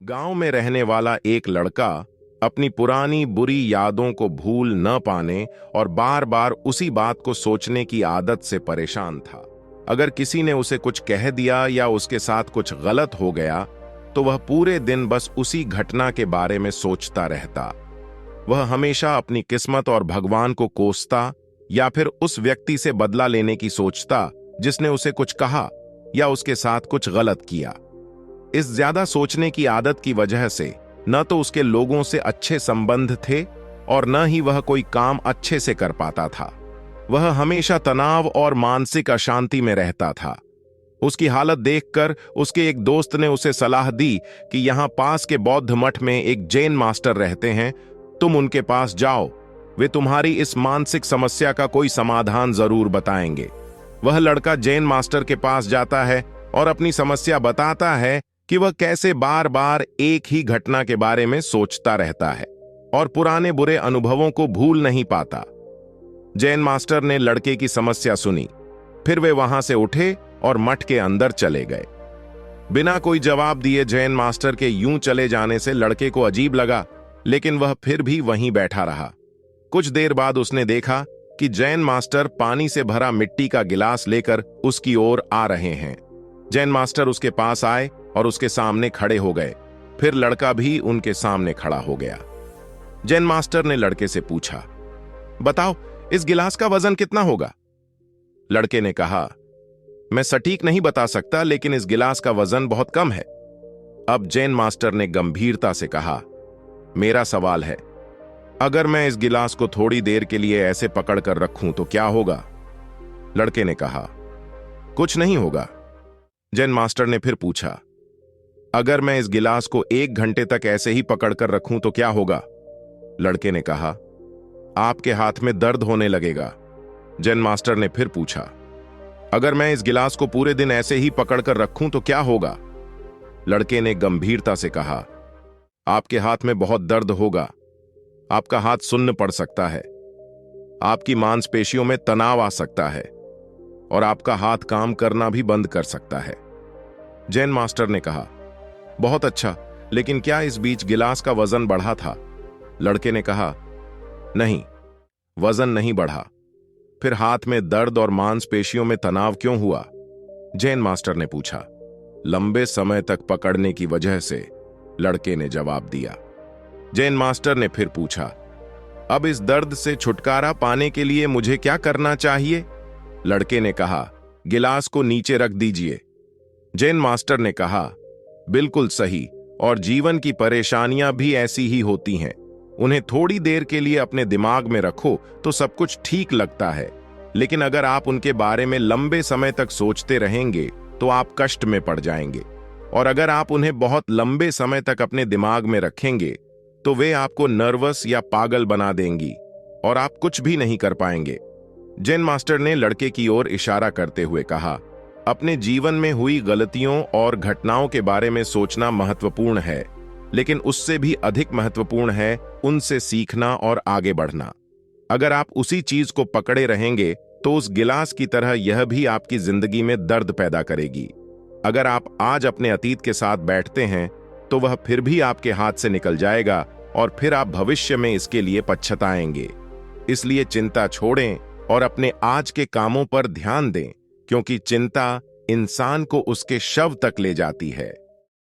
गांव में रहने वाला एक लड़का अपनी पुरानी बुरी यादों को भूल न पाने और बार बार उसी बात को सोचने की आदत से परेशान था। अगर किसी ने उसे कुछ कह दिया या उसके साथ कुछ गलत हो गया तो वह पूरे दिन बस उसी घटना के बारे में सोचता रहता। वह हमेशा अपनी किस्मत और भगवान को कोसता या फिर उस व्यक्ति से बदला लेने की सोचता जिसने उसे कुछ कहा या उसके साथ कुछ गलत किया। इस ज्यादा सोचने की आदत की वजह से न तो उसके लोगों से अच्छे संबंध थे और न ही वह कोई काम अच्छे से कर पाता था। वह हमेशा तनाव और मानसिक अशांति में रहता था। उसकी हालत देखकर उसके एक दोस्त ने उसे सलाह दी कि यहां पास के बौद्ध मठ में एक जैन मास्टर रहते हैं, तुम उनके पास जाओ, वे तुम्हारी इस मानसिक समस्या का कोई समाधान जरूर बताएंगे। वह लड़का जैन मास्टर के पास जाता है और अपनी समस्या बताता है कि वह कैसे बार बार एक ही घटना के बारे में सोचता रहता है और पुराने बुरे अनुभवों को भूल नहीं पाता। जैन मास्टर ने लड़के की समस्या सुनी, फिर वे वहां से उठे और मठ के अंदर चले गए। बिना कोई जवाब दिए जैन मास्टर के यूं चले जाने से लड़के को अजीब लगा, लेकिन वह फिर भी वहीं बैठा रहा। कुछ देर बाद उसने देखा कि जैन मास्टर पानी से भरा मिट्टी का गिलास लेकर उसकी ओर आ रहे हैं। जैन मास्टर उसके पास आए और उसके सामने खड़े हो गए। फिर लड़का भी उनके सामने खड़ा हो गया। जैन मास्टर ने लड़के से पूछा, बताओ इस गिलास का वजन कितना होगा? लड़के ने कहा, मैं सटीक नहीं बता सकता, लेकिन इस गिलास का वजन बहुत कम है। अब जैन मास्टर ने गंभीरता से कहा, मेरा सवाल है, अगर मैं इस गिलास को थोड़ी देर के लिए ऐसे पकड़ कर रखूं तो क्या होगा? लड़के ने कहा, कुछ नहीं होगा। जैन मास्टर ने फिर पूछा, अगर मैं इस गिलास को 1 घंटे तक ऐसे ही पकड़कर रखूं तो क्या होगा? लड़के ने कहा, आपके हाथ में दर्द होने लगेगा। जैन मास्टर ने फिर पूछा, अगर मैं इस गिलास को पूरे दिन ऐसे ही पकड़कर रखूं तो क्या होगा? लड़के ने गंभीरता से कहा, आपके हाथ में बहुत दर्द होगा, आपका हाथ सुन्न पड़ सकता है, आपकी मांसपेशियों में तनाव आ सकता है और आपका हाथ काम करना भी बंद कर सकता है। जैन मास्टर ने कहा, बहुत अच्छा, लेकिन क्या इस बीच गिलास का वजन बढ़ा था? लड़के ने कहा, नहीं, वजन नहीं बढ़ा। फिर हाथ में दर्द और मांसपेशियों में तनाव क्यों हुआ? जैन मास्टर ने पूछा। लंबे समय तक पकड़ने की वजह से, लड़के ने जवाब दिया। जैन मास्टर ने फिर पूछा, अब इस दर्द से छुटकारा पाने के लिए मुझे क्या करना चाहिए? लड़के ने कहा, गिलास को नीचे रख दीजिए। जैन मास्टर ने कहा, बिल्कुल सही, और जीवन की परेशानियां भी ऐसी ही होती हैं। उन्हें थोड़ी देर के लिए अपने दिमाग में रखो तो सब कुछ ठीक लगता है, लेकिन अगर आप उनके बारे में लंबे समय तक सोचते रहेंगे तो आप कष्ट में पड़ जाएंगे, और अगर आप उन्हें बहुत लंबे समय तक अपने दिमाग में रखेंगे तो वे आपको नर्वस या पागल बना देंगी और आप कुछ भी नहीं कर पाएंगे। जैन मास्टर ने लड़के की ओर इशारा करते हुए कहा, अपने जीवन में हुई गलतियों और घटनाओं के बारे में सोचना महत्वपूर्ण है, लेकिन उससे भी अधिक महत्वपूर्ण है उनसे सीखना और आगे बढ़ना। अगर आप उसी चीज को पकड़े रहेंगे तो उस गिलास की तरह यह भी आपकी जिंदगी में दर्द पैदा करेगी। अगर आप आज अपने अतीत के साथ बैठते हैं तो वह फिर भी आपके हाथ से निकल जाएगा और फिर आप भविष्य में इसके लिए पछताएंगे। इसलिए चिंता छोड़ें और अपने आज के कामों पर ध्यान दें, क्योंकि चिंता इंसान को उसके शव तक ले जाती है।